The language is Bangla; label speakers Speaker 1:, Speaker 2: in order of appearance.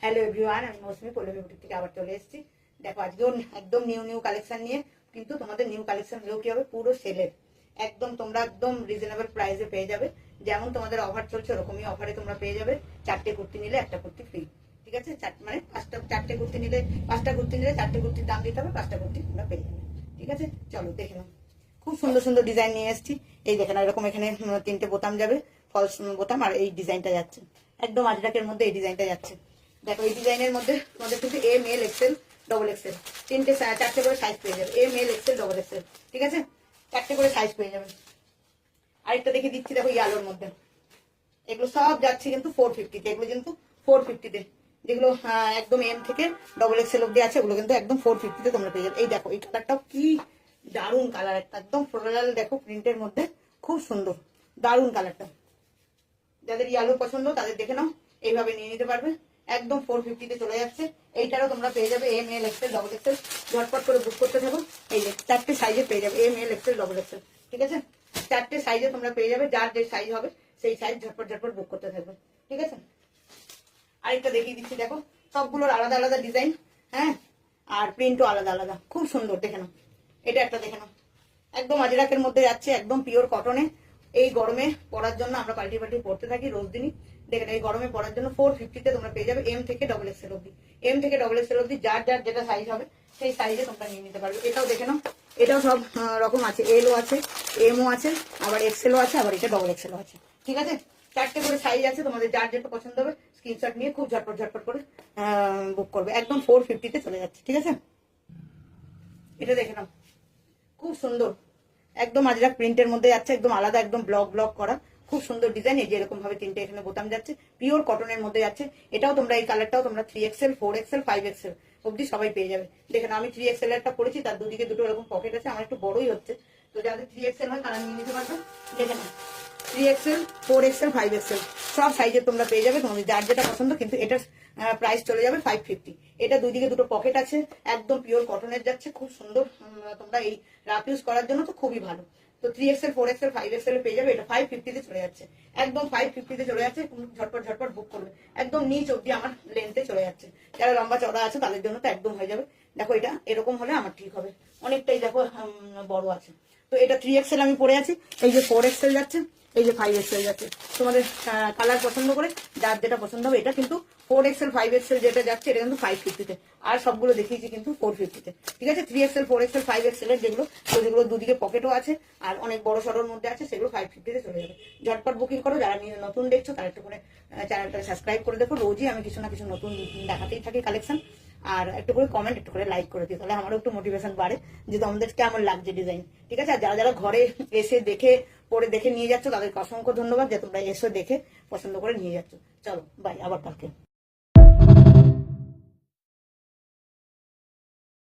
Speaker 1: হ্যালো এভরিওয়ান, আমি মৌসুমি পল্লবী বুটিক থেকে আবার চলে এসেছি। দেখো আজকেও একদম নিউ নিউ কালেকশন নিয়ে, কিন্তু তোমাদের নিউ কালেকশন গুলো কি হবে, পুরো সেলের একদম তোমরা একদম রিজনেবল প্রাইসে পেয়ে যাবে। যেমন তোমাদের অফার চলছে ওরকমই অফারে তোমরা পেয়ে যাবে। 4টে কুর্তি নিলে একটা কুর্তি ফ্রি, ঠিক আছে? মানে 4টে কুর্তি নিলে 5টা কুর্তি নিলে 4টে কুর্তির দাম দিতে হবে, 5টা কুর্তি তোমরা পেয়ে যাবে, ঠিক আছে? চলো দেখে নাও, খুব সুন্দর সুন্দর ডিজাইন নিয়ে এসেছি। এই দেখেন এরকম এখানে 3টে বোতাম যাবে, ফলস বোতাম, আর এই ডিজাইনটা যাচ্ছে একদম আজরাকের মধ্যে। এই ডিজাইনটা যাচ্ছে, দেখো এই ডিজাইনের মধ্যে তোমাদের কিন্তু M L XL double XL 4টে করে সাইজ পেয়ে যাবে। M L XL double XL, ঠিক আছে? 4টে করে সাইজ পেয়ে যাবে। আরেকটা দেখে দিচ্ছি, দেখো ইয়ালোর মধ্যে এগুলো সব যাচ্ছে কিন্তু 450-তে। এগুলো কিন্তু 450-তে, যেগুলো একদম এম থেকে ডবল এক্সেল অব্দি আছে, ওগুলো কিন্তু একদম 450-তে তোমরা পেয়ে যাবে। এই দেখো এই কালারটাও কি দারুণ কালার, একটা একদম ফ্লোরাল দেখো প্রিন্টের মধ্যে, খুব সুন্দর দারুণ কালারটা। যাদের ইয়ালো পছন্দ তাদের দেখে নাও, এইভাবে নিয়ে নিতে পারবে। একদম 450-তে চলে যাচ্ছে। এইটারও তোমরা পেয়ে যাবে M L XL double XL. ঝটপট করে বুক করতে থাকো। এই যে 4টে সাইজে পেয়ে যাবে, M L XL double XL, ঠিক আছে? 4টে সাইজে তোমরা পেয়ে যাবে, যার যে সাইজ হবে সেই সাইজ ঝটপট ঝটপট বুক করতে থাকবে, ঠিক আছে? আরেকটা দেখিয়ে দিচ্ছি, দেখো সবগুলোর আলাদা আলাদা ডিজাইন, হ্যাঁ, আর প্রিন্টও আলাদা আলাদা, খুব সুন্দর। দেখে নাও, এটা একটা দেখে নাও, একদম আজরাকের মধ্যে যাচ্ছে, একদম পিওর কটনে। এই গরমে পরার জন্য আমরা পাল্টি পাল্টি পরতে থাকি রোজ দিনই। দেখেন এই গরমে পরার জন্য 450-তে তোমরা পেয়ে যাবে এম থেকে ডবল এক্সেল অব্দি। এম থেকে ডবল এক্সেল অব্দি যার যার যেটা সাইজ হবে সেই সাইজে তোমরা নিয়ে নিতে পারবে। এটাও দেখে নাও, এটাও সব রকম আছে, এলও আছে, এমও আছে, আবার এক্সেলও আছে, আবার এটা ডবল এক্সেলও আছে, ঠিক আছে? 4টে করে সাইজ আছে, তোমাদের যার যেটা পছন্দ হবে স্ক্রিনশট নিয়ে খুব ঝটপট ঝটপট করে বুক করবে। একদম 450-তে চলে যাচ্ছে, ঠিক আছে? এটা দেখে নাও, খুব সুন্দর, একদম আজরাক প্রিন্টের মধ্যে যাচ্ছে, একদম আলাদা, একদম ব্লক ব্লক করা, খুব সুন্দর ডিজাইন। এই যে এরকম ভাবে 3টে এখানে বোতাম যাচ্ছে, পিওর কটনের মধ্যে যাচ্ছে। এটাও তোমরা এই কালারটাও তোমরা 3XL 4XL 5XL অব্দি সবাই পেয়ে যাবে। দেখেন আমি 3XL একটা পরেছি, তার দুদিকে দুটো এরকম পকেট আছে, আমার একটু বড়ই হচ্ছে, তো যাদের 3XL হয় তারা নিয়ে নিতে পারবে। দেখেন 3XL 4XL 5XL সব সাইজে তোমরা পেয়ে যাবে, তোমাদের যার যেটা পছন্দ। কিন্তু এটার প্রাইস চলে যাবে 550। এটা দুদিকে দুটো পকেট আছে, একদম পিওর কটনের যাচ্ছে, খুব সুন্দর। তোমরা এই রাফ ইউজ করার জন্য তো খুবই ভালো। তো 3XL 4XL 5XL পেয়ে যাবে, এটা 550-তে চলে যাচ্ছে, একদম 550-তে চলে যাচ্ছে। ঝটপট ঝটপট বুক করবে, একদম নিচ অব্দি আমার লেন্থে চলে যাচ্ছে। যারা লম্বা চড়া আছে তাদের জন্য তো একদম হয়ে যাবে। দেখো এটা এরকম হলে আমার ঠিক হবে, অনেকটাই দেখো বড় আছে। তো এটা 3XL আমি পরে আছি, এই যে 4XL যাচ্ছে, এই যে 5XL যাচ্ছে। তোমাদের কালার পছন্দ করে যার যেটা পছন্দ হবে। এটা কিন্তু 4XL 5XL যেটা যাচ্ছে এটা কিন্তু 550-তে, আর সবগুলো দেখিয়েছি কিন্তু 450-তে, ঠিক আছে? 3XL 4XL 5XL এর যেগুলো দুদিকে পকেটও আছে আর অনেক বড় সড়োর মধ্যে আছে, সেগুলো 550-তে চলে যাবে। ঝটপট বুকিং করো। যারা নতুন দেখছো তারা একটু করে চ্যানেলটা সাবস্ক্রাইব করে দেখো, রোজই আমি কিছু না কিছু নতুন দেখাতেই থাকি কালেকশন। আর একটু করে কমেন্ট, একটু করে লাইক করে দিও, তাহলে আমারও একটু মোটিভেশন বাড়ে যে তোমাদের কেমন লাগছে ডিজাইন, ঠিক আছে? আর যারা যারা ঘরে এসে দেখে পরে দেখে নিয়ে যাচ্ছ তাদেরকে অসংখ্য ধন্যবাদ যে তোমরা এসে দেখে পছন্দ করে নিয়ে যাচ্ছ। চলো বাই, আবার কালকে।